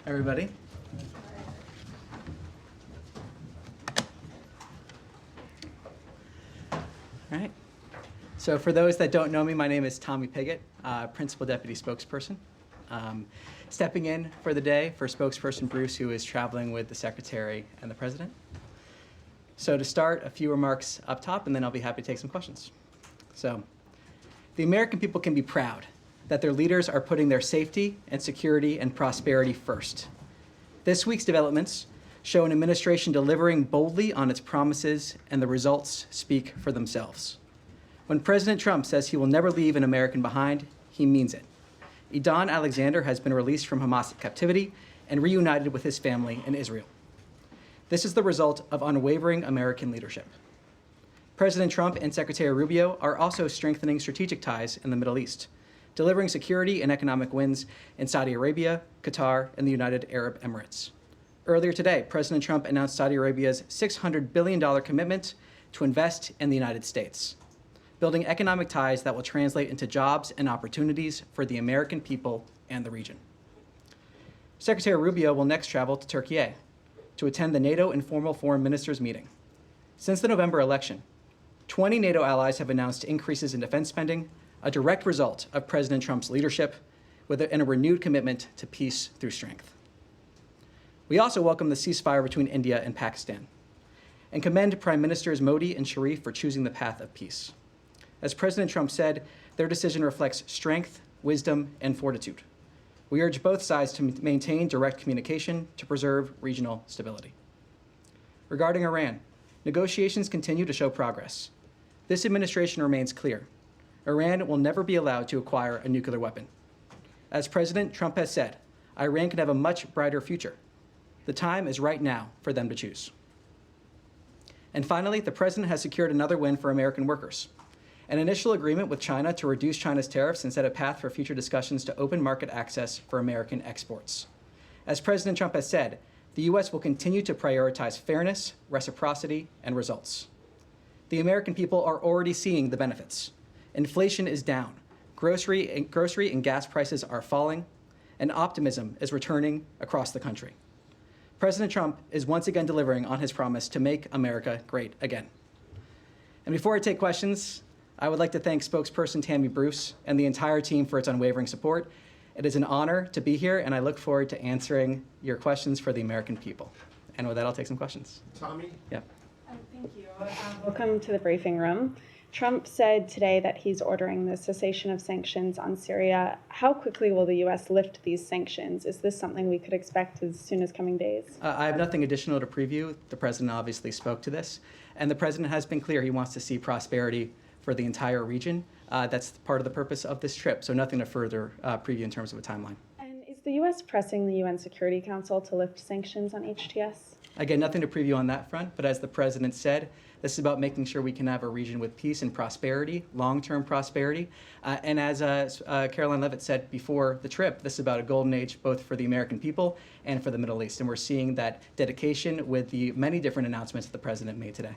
everybody. All right. So for those that don't know me, my name is Tommy Pigott, Principal Deputy Spokesperson. Stepping in for the day for Spokesperson Bruce, who is traveling with the Secretary and the President. So to start, a few remarks up top, and then I'll be happy to take some questions. So the American people can be proud that their leaders are putting their safety and security and prosperity first. This week's developments show an administration delivering boldly on its promises, and the results speak for themselves. When President Trump says he will never leave an American behind, he means it. Idan Alexander has been released from Hamas captivity and reunited with his family in Israel. This is the result of unwavering American leadership. President Trump and Secretary Rubio are also strengthening strategic ties in the Middle East, delivering security and economic wins in Saudi Arabia, Qatar, and the United Arab Emirates. Earlier today, President Trump announced Saudi Arabia's $600 billion commitment to invest in the United States, building economic ties that will translate into jobs and opportunities for the American people and the region. Secretary Rubio will next travel to Turkey to attend the NATO informal foreign ministers meeting. Since the November election, 20 NATO allies have announced increases in defense spending, a direct result of President Trump's leadership and a renewed commitment to peace through strength. We also welcome the ceasefire between India and Pakistan and commend Prime Ministers Modi and Sharif for choosing the path of peace. As President Trump said, their decision reflects strength, wisdom, and fortitude. We urge both sides to maintain direct communication to preserve regional stability. Regarding Iran, negotiations continue to show progress. This administration remains clear. Iran will never be allowed to acquire a nuclear weapon. As President Trump has said, Iran can have a much brighter future. The time is right now for them to choose. And finally, the President has secured another win for American workers. An initial agreement with China to reduce China's tariffs and set a path for future discussions to open market access for American exports. As President Trump has said, the U.S. will continue to prioritize fairness, reciprocity, and results. The American people are already seeing the benefits. Inflation is down, grocery and gas prices are falling, and optimism is returning across the country. President Trump is once again delivering on his promise to make America great again. And before I take questions, I would like to thank Spokesperson Tammy Bruce and the entire team for its unwavering support. It is an honor to be here, and I look forward to answering your questions for the American people. And with that, I'll take some questions. Tommy? Yeah. Thank you. Welcome to the briefing room. Trump said today that he's ordering the cessation of sanctions on Syria. How quickly will the U.S. lift these sanctions? Is this something we could expect as soon as coming days? I have nothing additional to preview. The President obviously spoke to this, and the President has been clear he wants to see prosperity for the entire region. That's part of the purpose of this trip, so nothing to further preview in terms of a timeline. And is the U.S. pressing the UN Security Council to lift sanctions on HTS? Again, nothing to preview on that front, but as the President said, this is about making sure we can have a region with peace and prosperity, long-term prosperity. And as Caroline Leavitt said before the trip, this is about a golden age both for the American people and for the Middle East. And we're seeing that dedication with the many different announcements that the President made today.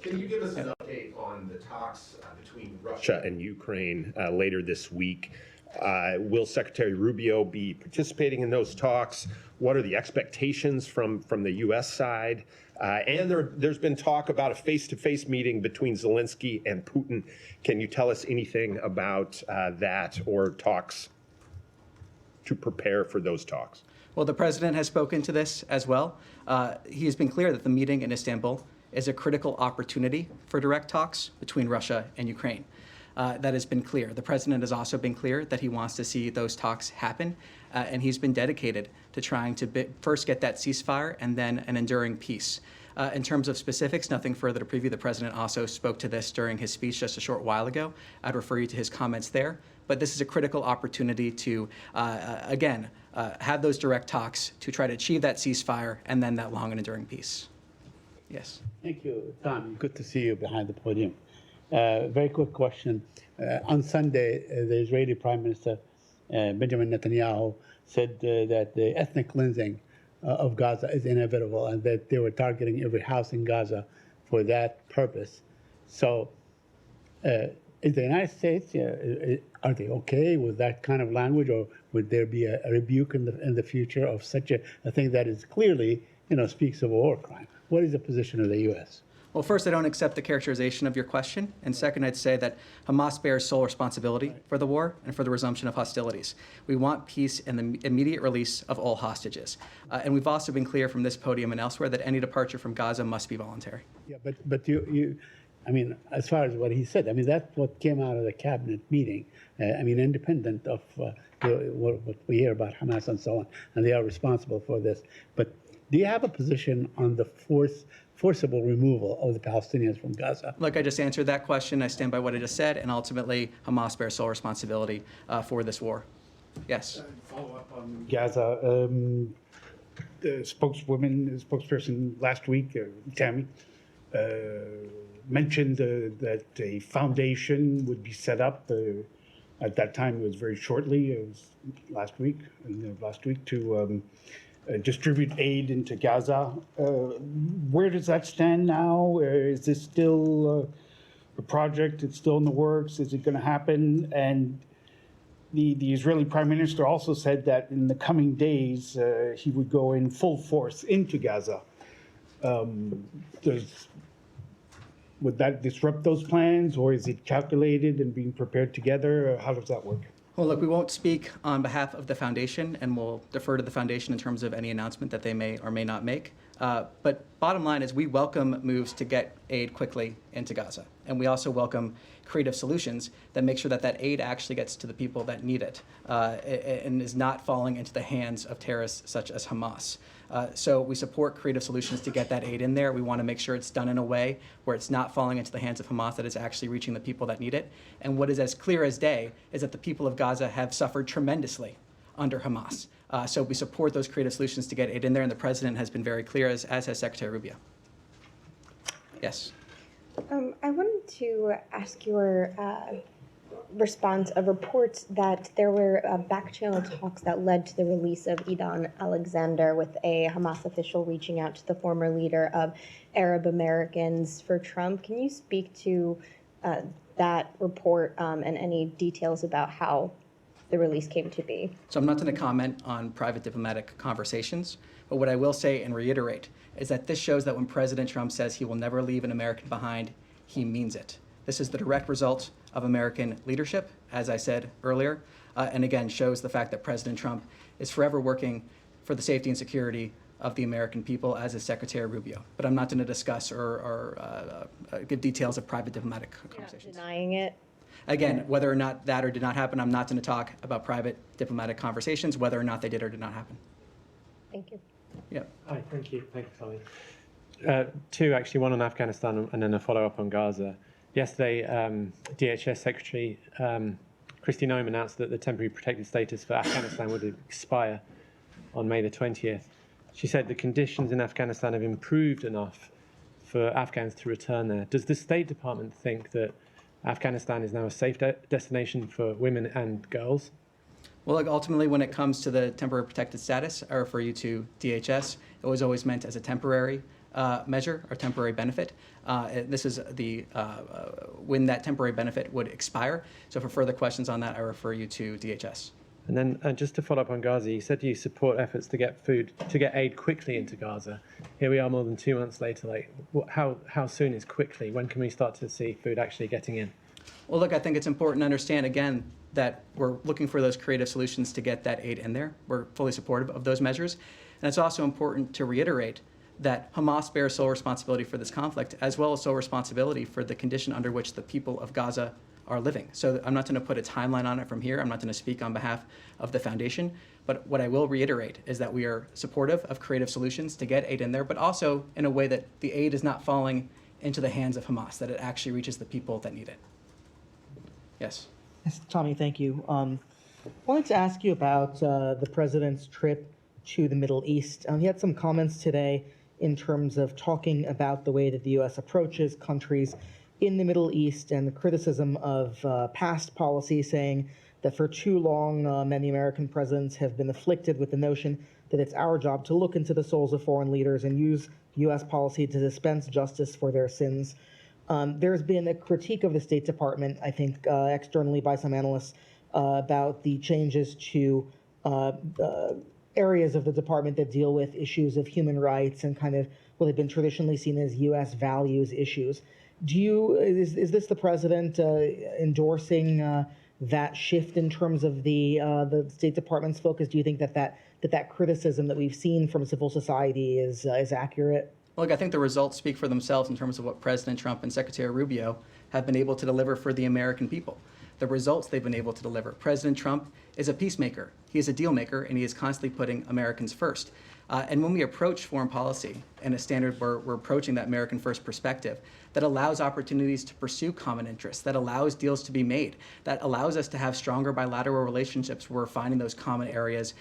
Can you give us an update on the talks between Russia and Ukraine later this week? Will Secretary Rubio be participating in those talks? What are the expectations from the U.S. side? And there's been talk about a face-to-face meeting between Zelensky and Putin. Can you tell us anything about that or talks to prepare for those talks? Well, the President has spoken to this as well. He has been clear that the meeting in Istanbul is a critical opportunity for direct talks between Russia and Ukraine. That has been clear. The President has also been clear that he wants to see those talks happen, and he's been dedicated to trying to first get that ceasefire and then an enduring peace. In terms of specifics, nothing further to preview. The President also spoke to this during his speech just a short while ago. I'd refer you to his comments there. But this is a critical opportunity to, again, have those direct talks to try to achieve that ceasefire and then that long and enduring peace. Yes. Thank you, Tom. Good to see you behind the podium. Very quick question. On Sunday, the Israeli Prime Minister Benjamin Netanyahu said that the ethnic cleansing of Gaza is inevitable and that they were targeting every house in Gaza for that purpose. So is the United States, are they okay with that kind of language, or would there be a rebuke in the future of such a thing that is clearly, speaks of a war crime? What is the position of the U.S.? Well, first, I don't accept the characterization of your question. And second, I'd say that Hamas bears sole responsibility for the war and for the resumption of hostilities. We want peace and the immediate release of all hostages. And we've also been clear from this podium and elsewhere that any departure from Gaza must be voluntary. Yeah, but you, as far as what he said, that's what came out of the cabinet meeting. Independent of what we hear about Hamas and so on, and they are responsible for this. But do you have a position on the forcible removal of the Palestinians from Gaza? Look, I just answered that question. I stand by what I just said, and ultimately, Hamas bears sole responsibility for this war. Yes. Follow up on Gaza. The spokesperson last week, Tammy, mentioned that a foundation would be set up. At that time, it was very shortly. It was last week, to distribute aid into Gaza. Where does that stand now? Is this still a project? It's still in the works? Is it going to happen? And the Israeli Prime Minister also said that in the coming days, he would go in full force into Gaza. Would that disrupt those plans, or is it calculated and being prepared together? How does that work? Well, look, we won't speak on behalf of the foundation, and we'll defer to the foundation in terms of any announcement that they may or may not make. But bottom line is we welcome moves to get aid quickly into Gaza. And we also welcome creative solutions that make sure that that aid actually gets to the people that need it and is not falling into the hands of terrorists such as Hamas. So we support creative solutions to get that aid in there. We want to make sure it's done in a way where it's not falling into the hands of Hamas, that it's actually reaching the people that need it. And what is as clear as day is that the people of Gaza have suffered tremendously under Hamas. So we support those creative solutions to get aid in there, and the president has been very clear, as has Secretary Rubio. Yes. I wanted to ask your response of reports that there were back-channel talks that led to the release of Idan Alexander, with a Hamas official reaching out to the former leader of Arab Americans for Trump. Can you speak to that report and any details about how the release came to be? So I'm not going to comment on private diplomatic conversations, but what I will say and reiterate is that this shows that when President Trump says he will never leave an American behind, he means it. This is the direct result of American leadership, as I said earlier, and again shows the fact that President Trump is forever working for the safety and security of the American people, as is Secretary Rubio. But I'm not going to discuss or give details of private diplomatic conversations. Denying it? Again, whether or not that or did not happen, I'm not going to talk about private diplomatic conversations, whether or not they did or did not happen. Thank you. Yeah. Hi, thank you, Tommy. Two, actually, one on Afghanistan and then a follow-up on Gaza. Yesterday, DHS Secretary Kristi Noem announced that the temporary protected status for Afghanistan would expire on May the 20th. She said the conditions in Afghanistan have improved enough for Afghans to return there. Does the State Department think that Afghanistan is now a safe destination for women and girls? Well, look, ultimately, when it comes to the temporary protected status, I refer you to DHS. It was always meant as a temporary measure or temporary benefit. This is the when that temporary benefit would expire. So for further questions on that, I refer you to DHS. And then just to follow up on Gaza, you said you support efforts to get aid quickly into Gaza. Here we are more than 2 months later. How soon is quickly? When can we start to see food actually getting in? Well, look, I think it's important to understand, again, that we're looking for those creative solutions to get that aid in there. We're fully supportive of those measures. And it's also important to reiterate that Hamas bears sole responsibility for this conflict, as well as sole responsibility for the condition under which the people of Gaza are living. So I'm not going to put a timeline on it from here. I'm not going to speak on behalf of the foundation. But what I will reiterate is that we are supportive of creative solutions to get aid in there, but also in a way that the aid is not falling into the hands of Hamas, that it actually reaches the people that need it. Yes. Yes, Tommy, thank you. Wanted to ask you about the president's trip to the Middle East. He had some comments today in terms of talking about the way that the U.S. approaches countries in the Middle East and the criticism of past policy, saying that for too long, many American presidents have been afflicted with the notion that it's our job to look into the souls of foreign leaders and use U.S. policy to dispense justice for their sins. There's been a critique of the State Department, I think, externally by some analysts about the changes to areas of the department that deal with issues of human rights and kind of what have been traditionally seen as U.S. values issues. Is this the president endorsing that shift in terms of the State Department's focus? Do you think that criticism that we've seen from civil society is accurate? Look, I think the results speak for themselves in terms of what President Trump and Secretary Rubio have been able to deliver for the American people. The results they've been able to deliver. President Trump is a peacemaker. He is a deal maker, and he is constantly putting Americans first. And when we approach foreign policy in a standard where we're approaching that American first perspective, that allows opportunities to pursue common interests, that allows deals to be made, that allows us to have stronger bilateral relationships where we're finding those common areas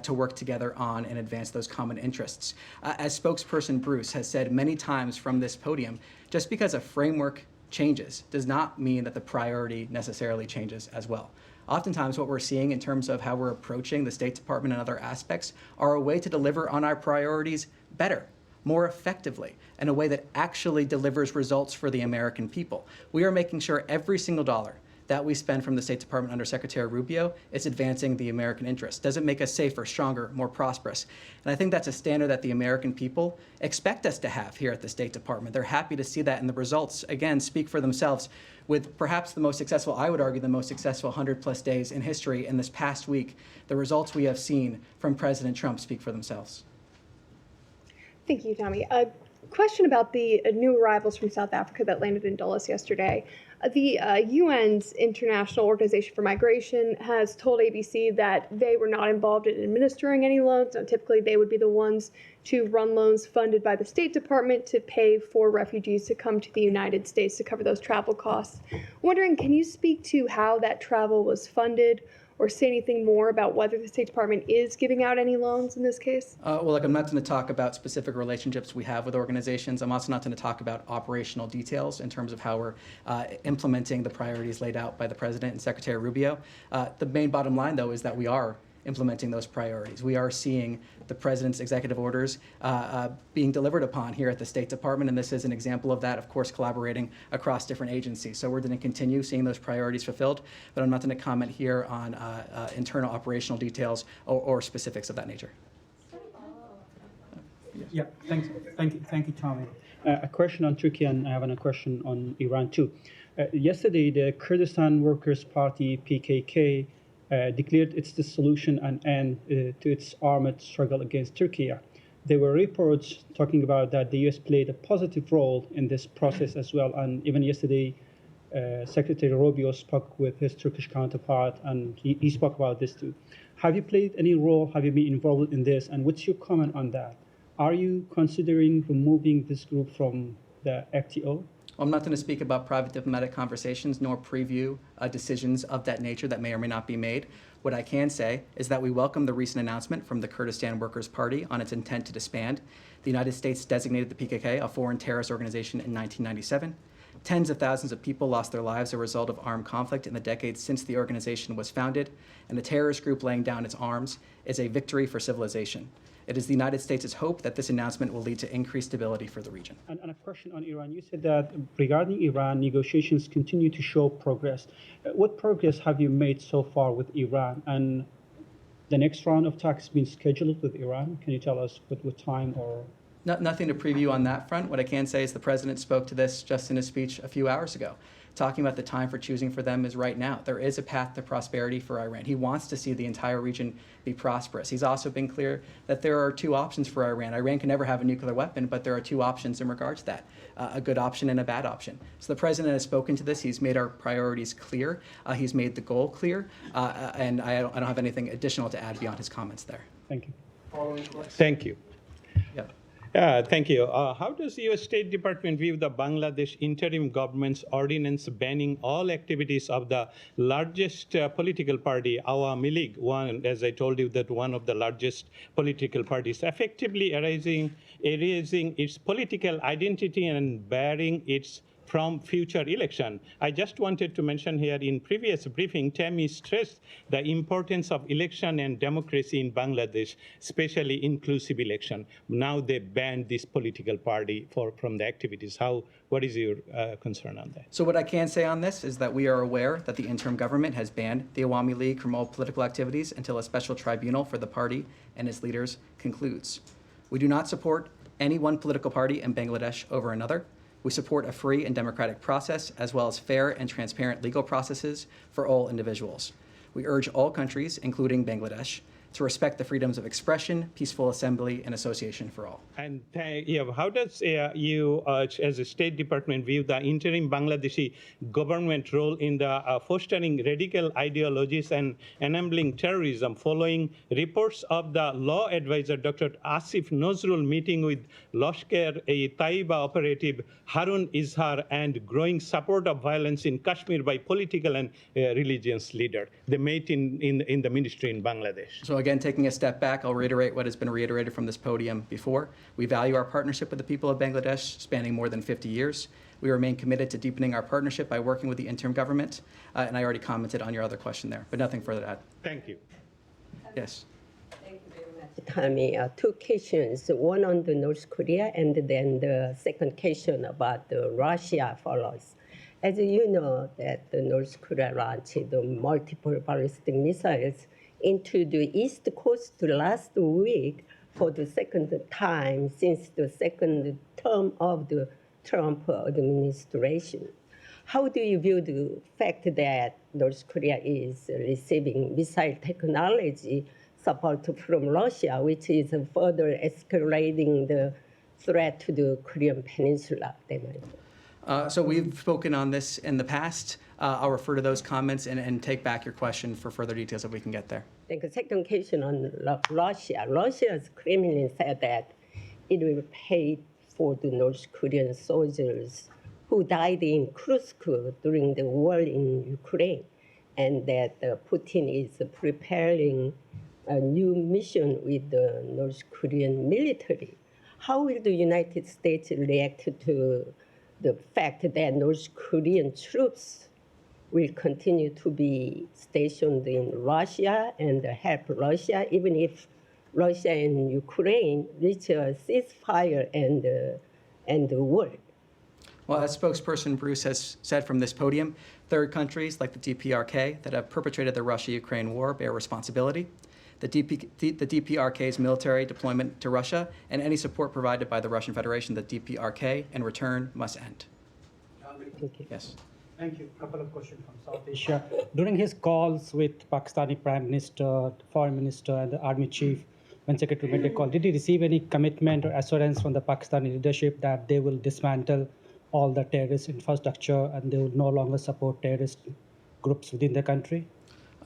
to work together on and advance those common interests. As spokesperson Bruce has said many times from this podium, just because a framework changes does not mean that the priority necessarily changes as well. Oftentimes what we're seeing in terms of how we're approaching the State Department and other aspects are a way to deliver on our priorities better, more effectively, in a way that actually delivers results for the American people. We are making sure every single dollar that we spend from the State Department under Secretary Rubio is advancing the American interest. Does it make us safer, stronger, more prosperous? And I think that's a standard that the American people expect us to have here at the State Department. They're happy to see that, and the results, again, speak for themselves with perhaps the most successful, I would argue, the most successful 100+ days in history in this past week. The results we have seen from President Trump speak for themselves. Thank you, Tommy. A question about the new arrivals from South Africa that landed in Dulles yesterday. The UN's International Organization for Migration has told ABC that they were not involved in administering any loans. Now, typically, they would be the ones to run loans funded by the State Department to pay for refugees to come to the United States to cover those travel costs. Wondering, can you speak to how that travel was funded, or say anything more about whether the State Department is giving out any loans in this case? Well, look, I'm not going to talk about specific relationships we have with organizations. I'm also not going to talk about operational details in terms of how we're implementing the priorities laid out by the President and Secretary Rubio. The main bottom line, though, is that we are implementing those priorities. We are seeing the President's executive orders being delivered upon here at the State Department, and this is an example of that, of course, collaborating across different agencies. So we're going to continue seeing those priorities fulfilled, but I'm not going to comment here on internal operational details or specifics of that nature. Yeah, thank you, Tommy. A question on Turkey, and I have a question on Iran too. Yesterday, the Kurdistan Workers' Party (PKK) declared its dissolution and end to its armed struggle against Turkey. There were reports talking about that the U.S. played a positive role in this process as well, and even yesterday, Secretary Rubio spoke with his Turkish counterpart, and he spoke about this too. Have you played any role? Have you been involved in this? And what's your comment on that? Are you considering removing this group from the FTO? I'm not going to speak about private diplomatic conversations nor preview decisions of that nature that may or may not be made. What I can say is that we welcome the recent announcement from the Kurdistan Workers' Party on its intent to disband. The United States designated the PKK a foreign terrorist organization in 1997. Tens of thousands of people lost their lives as a result of armed conflict in the decades since the organization was founded, and the terrorist group laying down its arms is a victory for civilization. It is the United States' hope that this announcement will lead to increased stability for the region. And a question on Iran. You said that regarding Iran, negotiations continue to show progress. What progress have you made so far with Iran? And the next round of talks has been scheduled with Iran. Can you tell us what time or? Nothing to preview on that front. What I can say is the President spoke to this just in his speech a few hours ago, talking about the time for choosing for them is right now. There is a path to prosperity for Iran. He wants to see the entire region be prosperous. He's also been clear that there are two options for Iran. Iran can never have a nuclear weapon, but there are two options in regards to that, a good option and a bad option. So the President has spoken to this. He's made our priorities clear. He's made the goal clear. And I don't have anything additional to add beyond his comments there. Thank you. Thank you. Yeah. Thank you. How does the U.S. State Department view the Bangladesh interim government's ordinance banning all activities of the largest political party, Awami League, one, as I told you, that one of the largest political parties, effectively erasing its political identity and barring its from future election. I just wanted to mention here in previous briefing, Tammy stressed the importance of election and democracy in Bangladesh, especially inclusive election. Now they banned this political party from the activities. What is your concern on that? So what I can say on this is that we are aware that the interim government has banned the Awami League from all political activities until a special tribunal for the party and its leaders concludes. We do not support any one political party in Bangladesh over another. We support a free and democratic process, as well as fair and transparent legal processes for all individuals. We urge all countries, including Bangladesh, to respect the freedoms of expression, peaceful assembly, and association for all. And how does you, as a State Department, view the interim Bangladeshi government role in the fostering radical ideologies and enabling terrorism, following reports of the law advisor Dr. Asif Nazrul meeting with Lashkar-e-Taiba operative Harun Izhar and growing support of violence in Kashmir by political and religious leaders? They met in the ministry in Bangladesh. So again, taking a step back, I'll reiterate what has been reiterated from this podium before. We value our partnership with the people of Bangladesh, spanning more than 50 years. We remain committed to deepening our partnership by working with the interim government. And I already commented on your other question there, but nothing further to add. Thank you. Yes. Thank you very much, Tommy. Two questions, one on the North Korea and then the second question about the Russia follows. As you know, that the North Korea launched the multiple ballistic missiles into the East Coast last week for the second time since the second term of the Trump administration. How do you view the fact that North Korea is receiving missile technology support from Russia, which is further escalating the threat to the Korean Peninsula? So we've spoken on this in the past. I'll refer to those comments and take back your question for further details if we can get there. The second question on Russia. Russia's Kremlin said that it will pay for the North Korean soldiers who died in Kursk during the war in Ukraine, and that Putin is preparing a new mission with the North Korean military. How will the United States react to the fact that North Korean troops will continue to be stationed in Russia and help Russia, even if Russia and Ukraine reach a ceasefire and war? Well, as spokesperson Bruce has said from this podium, third countries like the DPRK that have perpetrated the Russia-Ukraine war bear responsibility. The DPRK's military deployment to Russia and any support provided by the Russian Federation, the DPRK, in return must end. Thank you. Yes. Thank you. A couple of questions from South Asia. During his calls with Pakistani Prime Minister, Foreign Minister, and the Army Chief, when Secretary made a call, did he receive any commitment or assurance from the Pakistani leadership that they will dismantle all the terrorist infrastructure and they will no longer support terrorist groups within the country?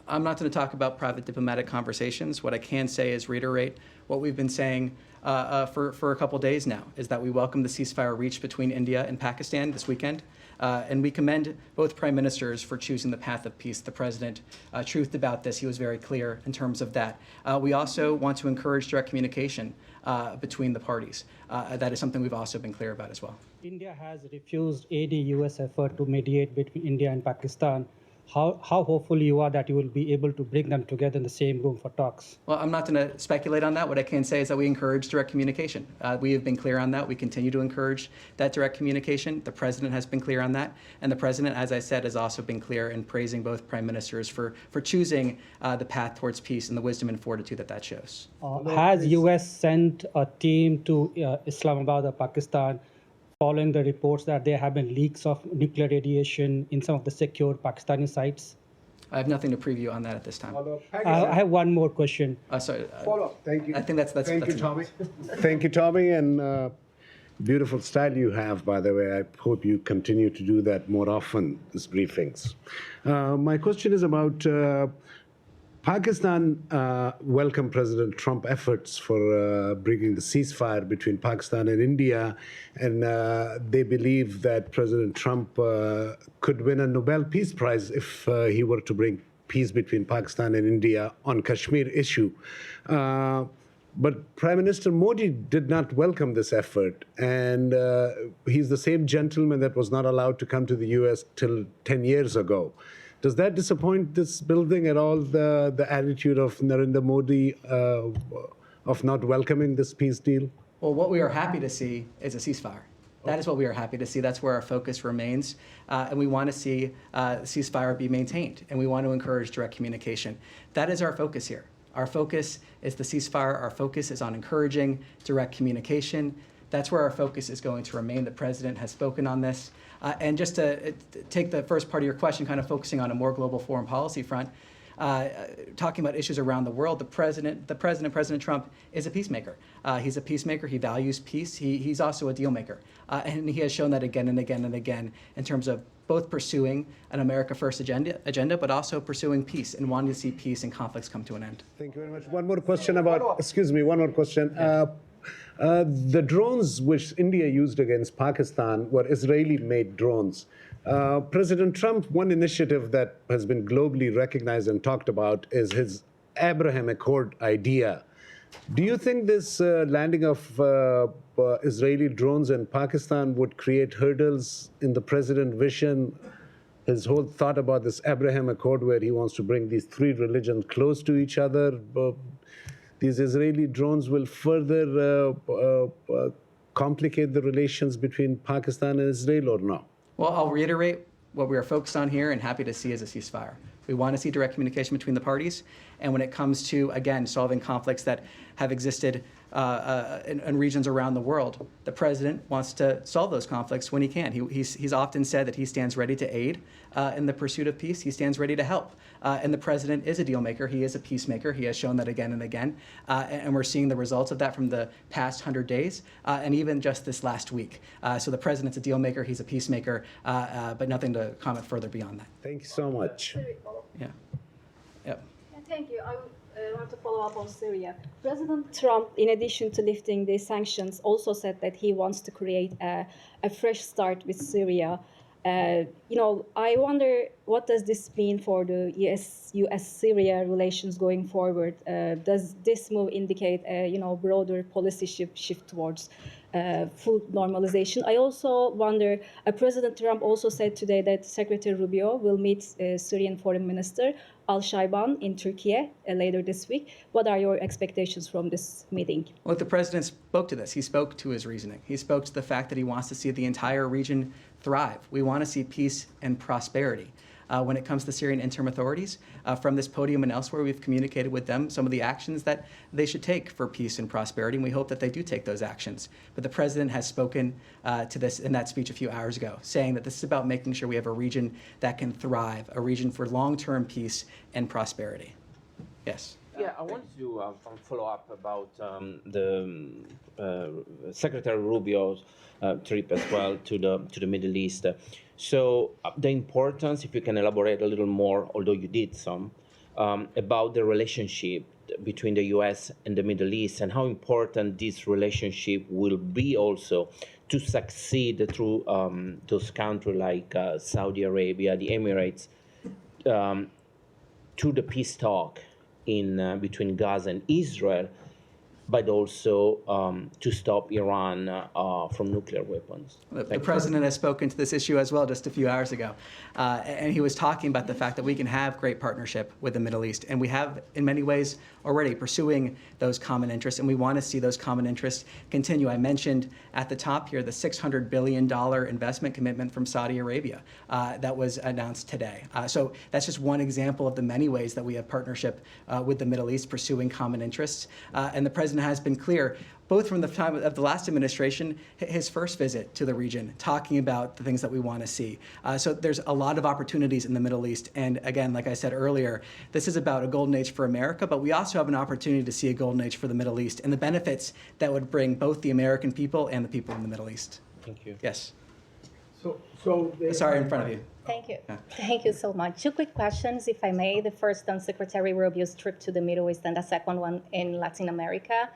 I'm not going to talk about private diplomatic conversations. What I can say is reiterate what we've been saying for a couple days now, is that we welcome the ceasefire reached between India and Pakistan this weekend. And we commend both prime ministers for choosing the path of peace. The president truthed about this. He was very clear in terms of that. We also want to encourage direct communication between the parties. That is something we've also been clear about as well. India has refused any U.S. effort to mediate between India and Pakistan. How hopeful you are that you will be able to bring them together in the same room for talks? Well, I'm not going to speculate on that. What I can say is that we encourage direct communication. We have been clear on that. We continue to encourage that direct communication. The president has been clear on that. And the president, as I said, has also been clear in praising both prime ministers for choosing the path towards peace and the wisdom and fortitude that shows. Has U.S. sent a team to Islamabad or Pakistan following the reports that there have been leaks of nuclear radiation in some of the secure Pakistani sites? I have nothing to preview on that at this time. I have one more question. Sorry. Follow-up. Thank you. I think that's Thank you, enough. Tommy. Thank you, Tommy, and beautiful style you have, by the way. I hope you continue to do that more often, these briefings. My question is about Pakistan welcomed President Trump's efforts for bringing the ceasefire between Pakistan and India, and they believe that President Trump could win a Nobel Peace Prize if he were to bring peace between Pakistan and India on Kashmir issue. But Prime Minister Modi did not welcome this effort. And he's the same gentleman that was not allowed to come to the US till 10 years ago. Does that disappoint this building at all, the attitude of Narendra Modi of not welcoming this peace deal? Well, what we are happy to see is a ceasefire. That is what we are happy to see. That's where our focus remains. And we want to see ceasefire be maintained. And we want to encourage direct communication. That is our focus here. Our focus is the ceasefire. Our focus is on encouraging direct communication. That's where our focus is going to remain. The president has spoken on this. And just to take the first part of your question, kind of focusing on a more global foreign policy front, talking about issues around the world, President Trump, is a peacemaker. He's a peacemaker. He values peace. He's also a deal maker. And he has shown that again and again and again in terms of both pursuing an America First agenda, but also pursuing peace and wanting to see peace and conflicts come to an end. Thank you very much. One more question one more question. Yeah. The drones which India used against Pakistan were Israeli-made drones. President Trump, one initiative that has been globally recognized and talked about is his Abraham Accord idea. Do you think this landing of Israeli drones in Pakistan would create hurdles in the president's vision, his whole thought about this Abraham Accord where he wants to bring these three religions close to each other? These Israeli drones will further complicate the relations between Pakistan and Israel or no? Well, I'll reiterate what we are focused on here and happy to see as a ceasefire. We want to see direct communication between the parties. And when it comes to, again, solving conflicts that have existed in regions around the world, the president wants to solve those conflicts when he can. He's often said that he stands ready to aid in the pursuit of peace. He stands ready to help. And the president is a deal maker. He is a peacemaker. He has shown that again and again. And we're seeing the results of that from the past 100 days and even just this last week. So the president's a deal maker. He's a peacemaker, but nothing to comment further beyond that. Thank you so much. Yeah. Yep. Thank you. I want to follow up on Syria. President Trump, in addition to lifting the sanctions, also said that he wants to create a fresh start with Syria. I wonder, what does this mean for the U.S.-Syria relations going forward? Does this move indicate a broader policy shift towards full normalization? I also wonder, President Trump also said today that Secretary Rubio will meet Syrian Foreign Minister Al-Shaiban in Turkey later this week. What are your expectations from this meeting? Look, the president spoke to this. He spoke to his reasoning. He spoke to the fact that he wants to see the entire region thrive. We want to see peace and prosperity. When it comes to Syrian interim authorities, from this podium and elsewhere, we've communicated with them some of the actions that they should take for peace and prosperity, and we hope that they do take those actions. But the president has spoken to this in that speech a few hours ago, saying that this is about making sure we have a region that can thrive, a region for long-term peace and prosperity. Yes. Yeah, I wanted to follow up about the Secretary Rubio's trip as well to the Middle East. So the importance, if you can elaborate a little more, although you did some, about the relationship between the U.S. and the Middle East and how important this relationship will be also to succeed through those countries like Saudi Arabia, the Emirates, to the peace talk in between Gaza and Israel, but also to stop Iran from nuclear weapons. The president has spoken to this issue as well just a few hours ago. And he was talking about the fact that we can have great partnership with the Middle East. And we have, in many ways, already pursuing those common interests. And we want to see those common interests continue. I mentioned at the top here the $600 billion investment commitment from Saudi Arabia that was announced today. So that's just one example of the many ways that we have partnership with the Middle East pursuing common interests. And the president has been clear, both from the time of the last administration, his first visit to the region, talking about the things that we want to see. So there's a lot of opportunities in the Middle East. And again, like I said earlier, this is about a golden age for America, but we also have an opportunity to see a golden age for the Middle East and the benefits that would bring both the American people and the people in the Middle East. Thank you. Yes. Sorry, in front of you. Thank you. Yeah. Thank you so much. 2 quick questions, if I may. The first on Secretary Rubio's trip to the Middle East and the second one in Latin America.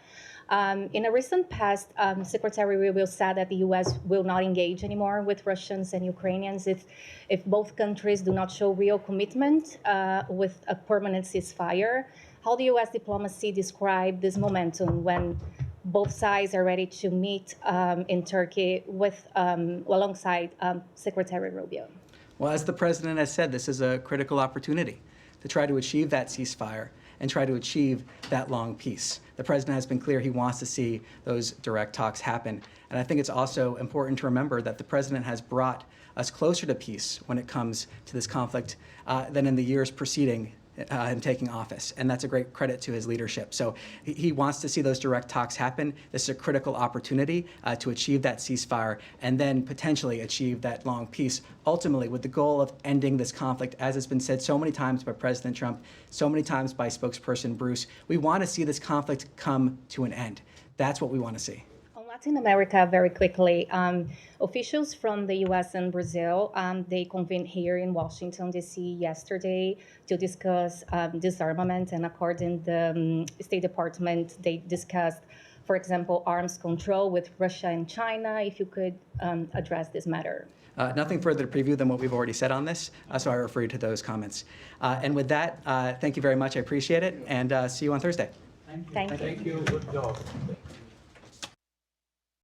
In a recent past, Secretary Rubio said that the U.S. will not engage anymore with Russians and Ukrainians if both countries do not show real commitment with a permanent ceasefire. how the U.S. diplomacy describe this momentum when both sides are ready to meet in Turkey with alongside Secretary Rubio? Well, as the president has said, this is a critical opportunity to try to achieve that ceasefire and try to achieve that long peace. The president has been clear he wants to see those direct talks happen. And I think it's also important to remember that the president has brought us closer to peace when it comes to this conflict than in the years preceding him taking office. And that's a great credit to his leadership. So he wants to see those direct talks happen. This is a critical opportunity to achieve that ceasefire and then potentially achieve that long peace, ultimately with the goal of ending this conflict, as has been said so many times by President Trump, so many times by spokesperson Bruce. We want to see this conflict come to an end. That's what we want to see. Latin America, very quickly, officials from the U.S. and Brazil, they convened here in Washington, D.C. yesterday to discuss disarmament, and according to the State Department, they discussed, for example, arms control with Russia and China. If you could address this matter. Nothing further to preview than what we've already said on this, so I refer you to those comments. And with that, thank you very much. I appreciate it, and see you on Thursday. Thank you. Thank you. Good job.